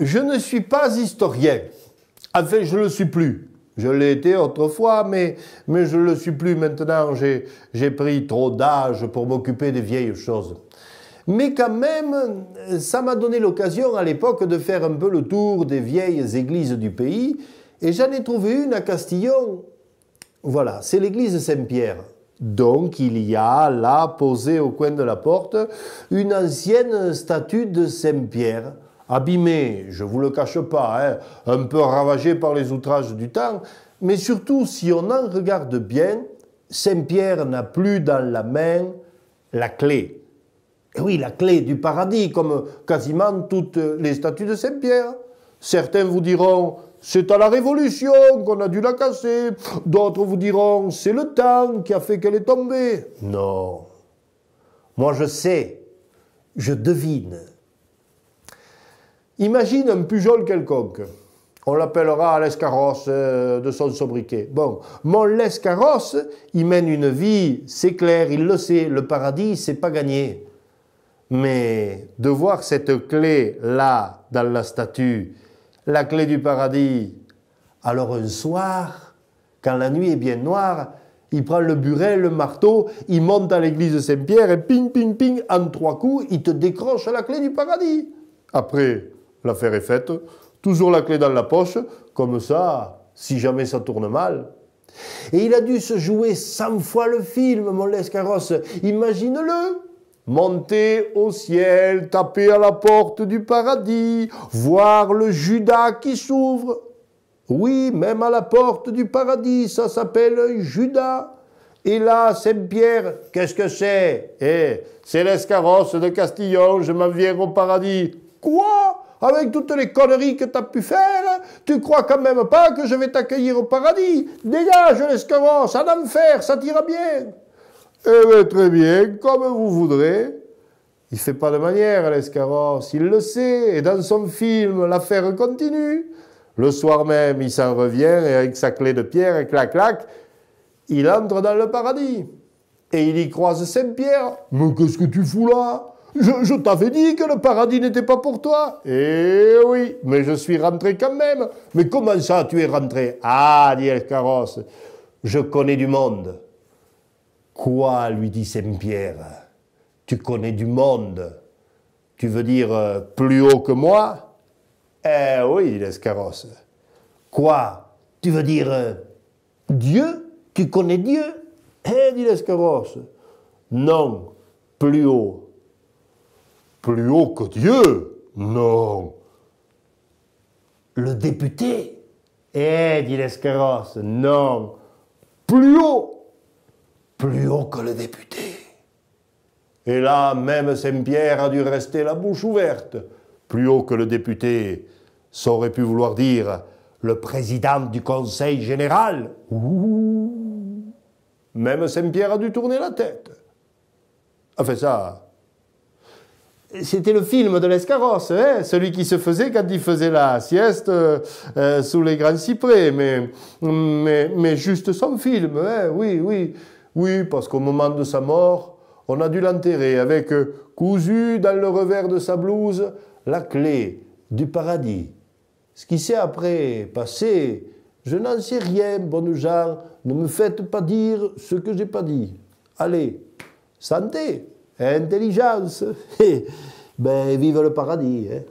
Je ne suis pas historien. Enfin, je ne le suis plus. Je l'ai été autrefois, mais je ne le suis plus maintenant. J'ai pris trop d'âge pour m'occuper des vieilles choses. Mais quand même, ça m'a donné l'occasion à l'époque de faire un peu le tour des vieilles églises du pays. Et j'en ai trouvé une à Castillon. Voilà, c'est l'église Saint-Pierre. Donc, il y a là, posée au coin de la porte, une ancienne statue de Saint-Pierre, abîmée, je ne vous le cache pas, hein, un peu ravagée par les outrages du temps, mais surtout, si on en regarde bien, Saint-Pierre n'a plus dans la main la clé. Et oui, la clé du paradis, comme quasiment toutes les statues de Saint-Pierre. Certains vous diront, c'est à la Révolution qu'on a dû la casser. D'autres vous diront, c'est le temps qui a fait qu'elle est tombée. Non. Moi, je sais. Je devine. Imagine un Pujol quelconque. On l'appellera l'escarrosse de son sobriquet. Bon, mon l'escarrosse, il mène une vie, c'est clair, il le sait, le paradis, c'est pas gagné. Mais de voir cette clé-là, dans la statue, la clé du paradis, alors un soir, quand la nuit est bien noire, il prend le burin, le marteau, il monte à l'église de Saint-Pierre et ping, ping, ping, en 3 coups, il te décroche la clé du paradis. Après, l'affaire est faite, toujours la clé dans la poche, comme ça, si jamais ça tourne mal. Et il a dû se jouer 100 fois le film, mon l'escarrosse, imagine-le. Monter au ciel, taper à la porte du paradis, voir le Judas qui s'ouvre. Oui, même à la porte du paradis, ça s'appelle Judas. Et là, Saint-Pierre, qu'est-ce que c'est? C'est l'escarrosse de Castillon, je m'en viens au paradis. Quoi? Avec toutes les conneries que tu as pu faire, tu crois quand même pas que je vais t'accueillir au paradis? Dégage l'escarrosse, en enfer, ça t'ira bien. Eh bien, très bien, comme vous voudrez. Il ne fait pas de manière, l'escarrosse, il le sait, et dans son film, l'affaire continue. Le soir même, il s'en revient, et avec sa clé de pierre, et clac, clac, il entre dans le paradis. Et il y croise Saint-Pierre. « Mais qu'est-ce que tu fous là? Je t'avais dit que le paradis n'était pas pour toi. » « Eh oui, mais je suis rentré quand même. »« Mais comment ça, tu es rentré? »« Ah, dit l'escarrosse, je connais du monde. » « Quoi, lui dit Saint-Pierre, tu connais du monde? Tu veux dire plus haut que moi? Eh oui, l'escarrosse. Quoi? Tu veux dire Dieu? Tu connais Dieu? Eh, dit l'escarrosse. Non, plus haut. Plus haut que Dieu? Non. Le député? Eh, dit l'escarrosse. Non. Plus haut. Plus haut que le député. Et là, même Saint-Pierre a dû rester la bouche ouverte. Plus haut que le député, ça aurait pu vouloir dire le président du conseil général. Ouh. Même Saint-Pierre a dû tourner la tête. Enfin ça, c'était le film de l'escarrosse, hein, celui qui se faisait quand il faisait la sieste sous les grands cyprès. Mais juste son film, hein, oui, oui. Oui, parce qu'au moment de sa mort, on a dû l'enterrer avec cousu dans le revers de sa blouse la clé du paradis. Ce qui s'est après passé, je n'en sais rien, bonnes gens, ne me faites pas dire ce que j'ai pas dit. Allez, santé, intelligence, ben vive le paradis, hein.